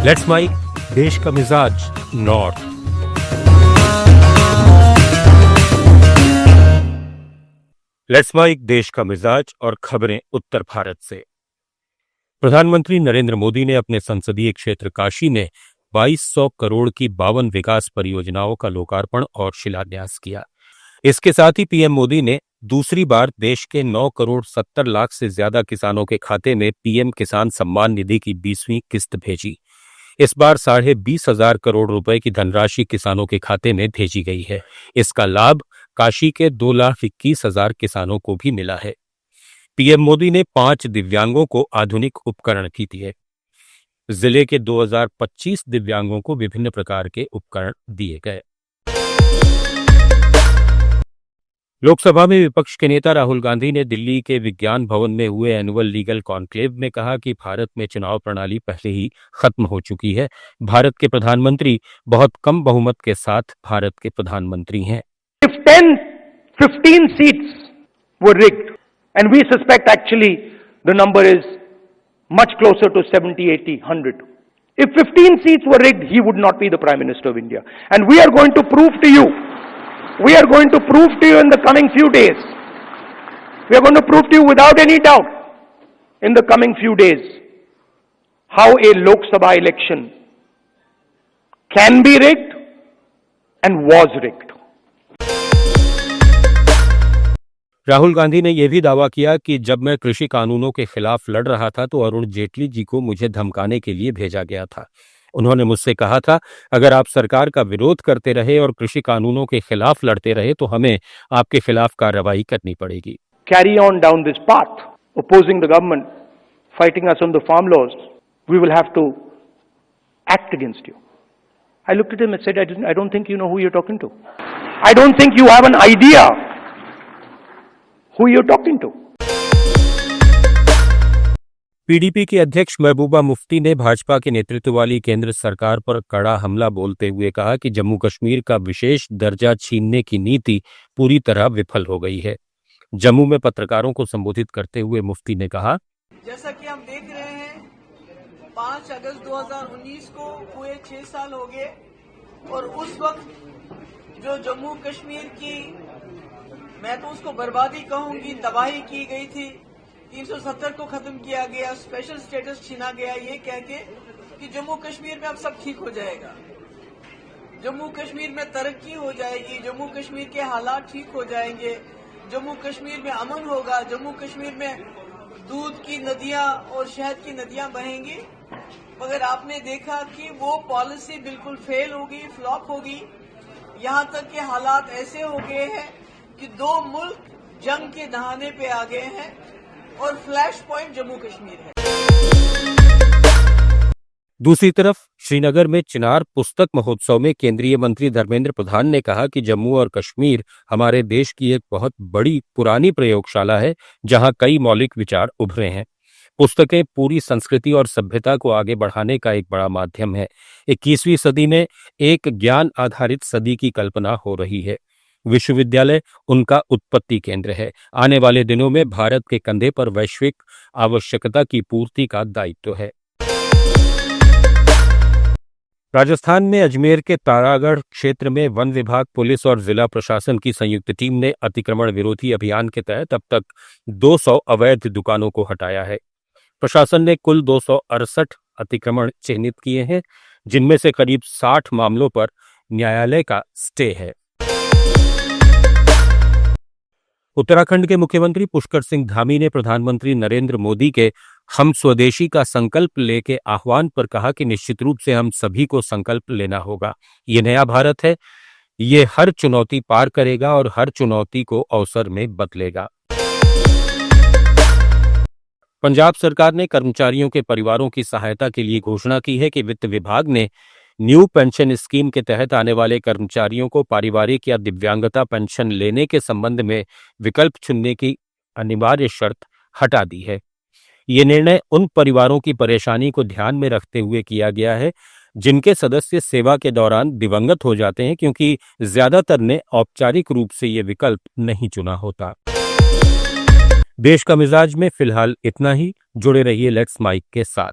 Let's mic देश का मिजाज नॉर्थ। लेट्स माइक देश का मिजाज और खबरें उत्तर भारत से। प्रधानमंत्री नरेंद्र मोदी ने अपने संसदीय क्षेत्र काशी में 2200 करोड़ की 52 विकास परियोजनाओं का लोकार्पण और शिलान्यास किया। इसके साथ ही पीएम मोदी ने दूसरी बार देश के 9 करोड़ 70 लाख से ज्यादा किसानों के खाते में पीएम किसान सम्मान निधि की 20वीं किस्त भेजी। इस बार 20,500 करोड़ रुपए की धनराशि किसानों के खाते में भेजी गई है। इसका लाभ काशी के 2,21,000 किसानों को भी मिला है। पीएम मोदी ने 5 दिव्यांगों को आधुनिक उपकरण भी दिए। जिले के 2025 दिव्यांगों को विभिन्न प्रकार के उपकरण दिए गए। लोकसभा में विपक्ष के नेता राहुल गांधी ने दिल्ली के विज्ञान भवन में हुए एनुअल लीगल कॉन्क्लेव में कहा कि भारत में चुनाव प्रणाली पहले ही खत्म हो चुकी है। भारत के प्रधानमंत्री बहुत कम बहुमत के साथ भारत के प्रधानमंत्री हैं। If 10-15 seats were rigged, and we suspect actually the number is much closer to 70, 80, 100. If 15 seats were rigged, he would not be the Prime Minister of India. And we are going to prove to you in the coming few days. We are going to prove to you without any doubt in the coming few days how a Lok Sabha election can be rigged and was rigged. Rahul Gandhi ने यह भी दावा किया कि जब मैं कृषि कानूनों के खिलाफ लड़ रहा था तो अरुण जेटली जी को मुझे धमकाने के लिए भेजा गया था। उन्होंने मुझसे कहा था, अगर आप सरकार का विरोध करते रहे और कृषि कानूनों के खिलाफ लड़ते रहे तो हमें आपके खिलाफ कार्रवाई करनी पड़ेगी। Carry on down this path, opposing the government, fighting us on the farm laws, we will have to act against you. I looked at him and said, I don't think you know who you're talking to. I don't think you have an idea who you're talking to. PDP के अध्यक्ष महबूबा मुफ्ती ने भाजपा के नेतृत्व वाली केंद्र सरकार पर कड़ा हमला बोलते हुए कहा कि जम्मू कश्मीर का विशेष दर्जा छीनने की नीति पूरी तरह विफल हो गई है। जम्मू में पत्रकारों को संबोधित करते हुए मुफ्ती ने कहा, जैसा कि हम देख रहे हैं 5 अगस्त 2019 को पूरे 6 साल हो गए और उस वक्त जो जम्मू कश्मीर की, मैं तो उसको बर्बादी कहूंगी, तबाही की गई थी। 370 को खत्म किया गया, स्पेशल स्टेटस छीना गया, ये कह के कि जम्मू कश्मीर में अब सब ठीक हो जाएगा, जम्मू कश्मीर में तरक्की हो जाएगी, जम्मू कश्मीर के हालात ठीक हो जाएंगे, जम्मू कश्मीर में अमन होगा, जम्मू कश्मीर में दूध की नदियां और शहद की नदियां बहेंगी। मगर आपने देखा कि वो पॉलिसी बिल्कुल फेल होगी, फ्लॉप होगी। यहां तक के हालात ऐसे हो गए हैं कि 2 मुल्क जंग के दहाने पे आ गए हैं और फ्लैश पॉइंट जम्मू कश्मीर है। दूसरी तरफ श्रीनगर में चिनार पुस्तक महोत्सव में केंद्रीय मंत्री धर्मेंद्र प्रधान ने कहा कि जम्मू और कश्मीर हमारे देश की एक बहुत बड़ी पुरानी प्रयोगशाला है जहां कई मौलिक विचार उभरे हैं। पुस्तकें पूरी संस्कृति और सभ्यता को आगे बढ़ाने का एक बड़ा माध्यम है। 21वीं सदी में एक ज्ञान आधारित सदी की कल्पना हो रही है। विश्वविद्यालय उनका उत्पत्ति केंद्र है। आने वाले दिनों में भारत के कंधे पर वैश्विक आवश्यकता की पूर्ति का दायित्व है। राजस्थान में अजमेर के तारागढ़ क्षेत्र में वन विभाग, पुलिस और जिला प्रशासन की संयुक्त टीम ने अतिक्रमण विरोधी अभियान के तहत अब तक 200 अवैध दुकानों को हटाया है। प्रशासन ने कुल 268 अतिक्रमण चिन्हित किए हैं, जिनमें से करीब 60 मामलों पर न्यायालय का स्टे है। उत्तराखंड के मुख्यमंत्री पुष्कर सिंह धामी ने प्रधानमंत्री नरेंद्र मोदी के हम स्वदेशी का संकल्प लेके आह्वान पर कहा कि निश्चित रूप से हम सभी को संकल्प लेना होगा। ये नया भारत है, ये हर चुनौती पार करेगा और हर चुनौती को अवसर में बदलेगा। पंजाब सरकार ने कर्मचारियों के परिवारों की सहायता के लिए घोषणा की है कि वित्त विभाग ने न्यू पेंशन स्कीम के तहत आने वाले कर्मचारियों को पारिवारिक या दिव्यांगता पेंशन लेने के संबंध में विकल्प चुनने की अनिवार्य शर्त हटा दी है। ये निर्णय उन परिवारों की परेशानी को ध्यान में रखते हुए किया गया है जिनके सदस्य सेवा के दौरान दिवंगत हो जाते हैं, क्योंकि ज्यादातर ने औपचारिक रूप से ये विकल्प नहीं चुना होता। देश का मिजाज में फिलहाल इतना ही। जुड़े रहिए लेट्स माइक के साथ।